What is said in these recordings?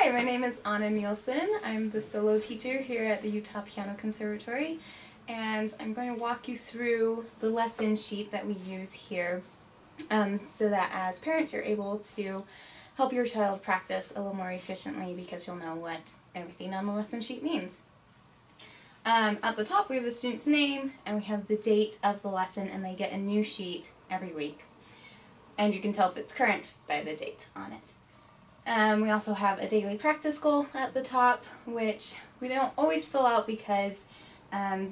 Hi, my name is Anna Nielsen. I'm the solo teacher here at the Utah Piano Conservatory, and I'm going to walk you through the lesson sheet that we use here so that as parents you're able to help your child practice a little more efficiently because you'll know what everything on the lesson sheet means. At the top we have the student's name and we have the date of the lesson, and they get a new sheet every week. And you can tell if it's current by the date on it. We also have a daily practice goal at the top, which we don't always fill out because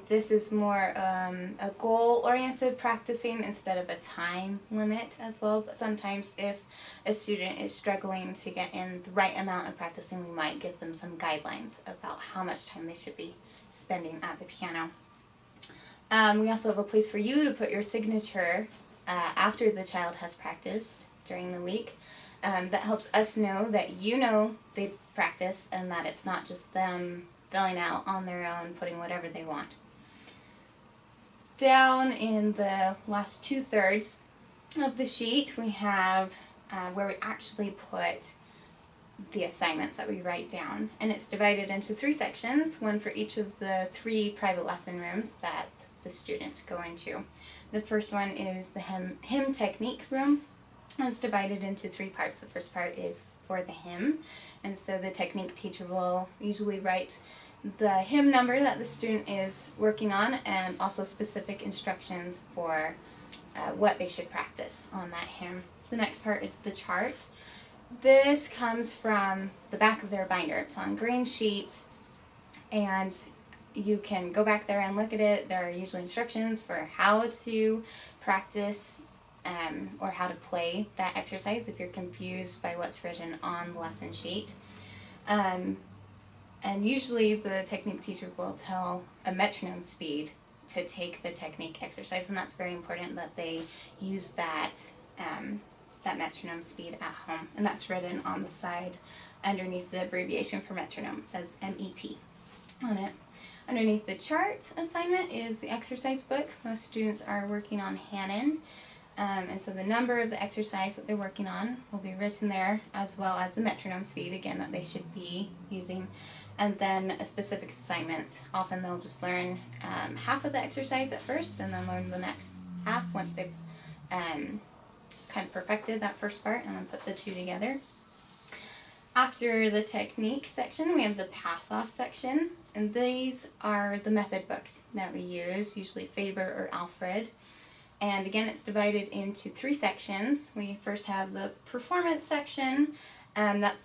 this is more a goal-oriented practicing instead of a time limit as well. But sometimes if a student is struggling to get in the right amount of practicing, we might give them some guidelines about how much time they should be spending at the piano. We also have a place for you to put your signature after the child has practiced during the week. That helps us know that you know they practice and that it's not just them filling out on their own, putting whatever they want. Down in the last 2/3 of the sheet we have where we actually put the assignments that we write down, and it's divided into 3 sections, one for each of the 3 private lesson rooms that the students go into. The first one is the hymn technique room. It's divided into 3 parts. The first part is for the hymn, and so the technique teacher will usually write the hymn number that the student is working on and also specific instructions for what they should practice on that hymn. The next part is the chart. This comes from the back of their binder. It's on green sheets, and you can go back there and look at it. There are usually instructions for how to practice or how to play that exercise if you're confused by what's written on the lesson sheet. And usually the technique teacher will tell a metronome speed to take the technique exercise, and that's very important that they use that metronome speed at home, and that's written on the side underneath the abbreviation for metronome. It says MET on it. Underneath the chart assignment is the exercise book. Most students are working on Hanon. And so the number of the exercise that they're working on will be written there, as well as the metronome speed, again, that they should be using, and then a specific assignment. Often they'll just learn half of the exercise at first and then learn the next half once they've kind of perfected that first part, and then put the 2 together. After the technique section, we have the pass-off section, and these are the method books that we use, usually Faber or Alfred. And again, it's divided into 3 sections. We first have the performance section, and that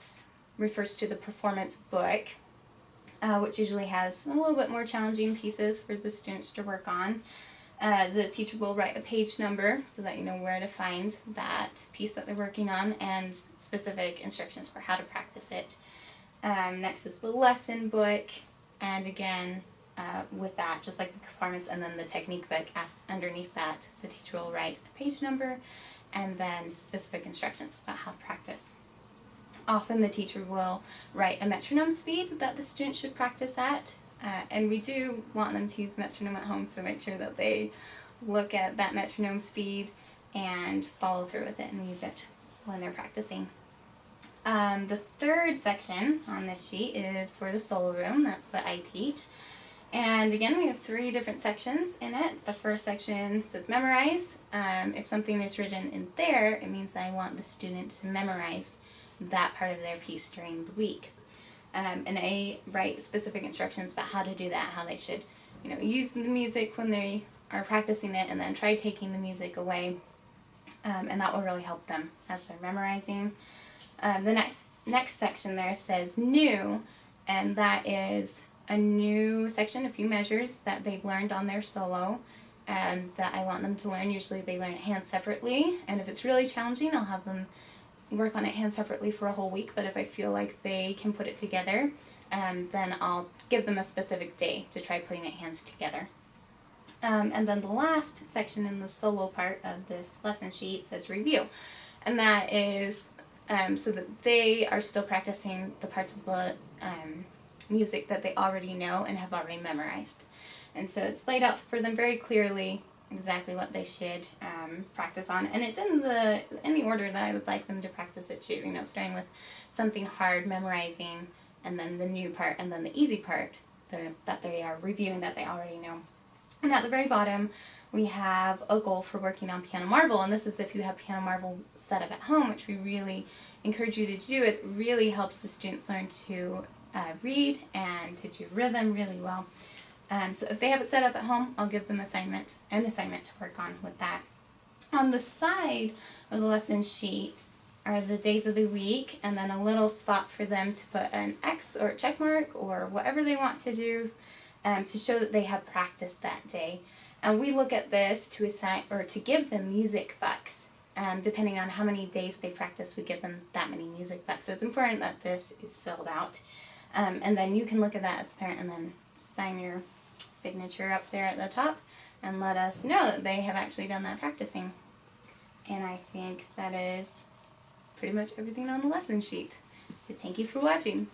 refers to the performance book, which usually has a little bit more challenging pieces for the students to work on. The teacher will write a page number so that you know where to find that piece that they're working on, and specific instructions for how to practice it. Next is the lesson book, and again, with that, just like the performance and then the technique book, underneath that the teacher will write a page number and then specific instructions about how to practice. Often the teacher will write a metronome speed that the student should practice at, and we do want them to use metronome at home, so make sure that they look at that metronome speed and follow through with it and use it when they're practicing. The 3rd section on this sheet is for the solo room. That's the I teach. And again, we have 3 different sections in it. The first section says memorize. If something is written in there, it means that I want the student to memorize that part of their piece during the week. And I write specific instructions about how to do that, how they should, use the music when they are practicing it, and then try taking the music away. And that will really help them as they're memorizing. The next section there says new, and that is a new section, a few measures that they've learned on their solo that I want them to learn. Usually they learn it hand separately, and if it's really challenging, I'll have them work on it hand separately for a whole week, but if I feel like they can put it together, then I'll give them a specific day to try putting it hands together. And then the last section in the solo part of this lesson sheet says review, and that is so that they are still practicing the parts of the music that they already know and have already memorized. And so it's laid out for them very clearly exactly what they should practice on, and it's in the order that I would like them to practice it too. You know, starting with something hard, memorizing, and then the new part, and then the easy part that they are reviewing that they already know. And at the very bottom, we have a goal for working on Piano Marvel, and this is if you have Piano Marvel set up at home, which we really encourage you to do. It really helps the students learn to read and to do rhythm really well. So if they have it set up at home, I'll give them an assignment to work on with that. On the side of the lesson sheet are the days of the week, and then a little spot for them to put an X or a check mark or whatever they want to do to show that they have practiced that day. And we look at this to assign or to give them music bucks. Depending on how many days they practice, we give them that many music bucks. So it's important that this is filled out. And then you can look at that as a parent and then sign your signature up there at the top and let us know that they have actually done that practicing. And I think that is pretty much everything on the lesson sheet. So thank you for watching.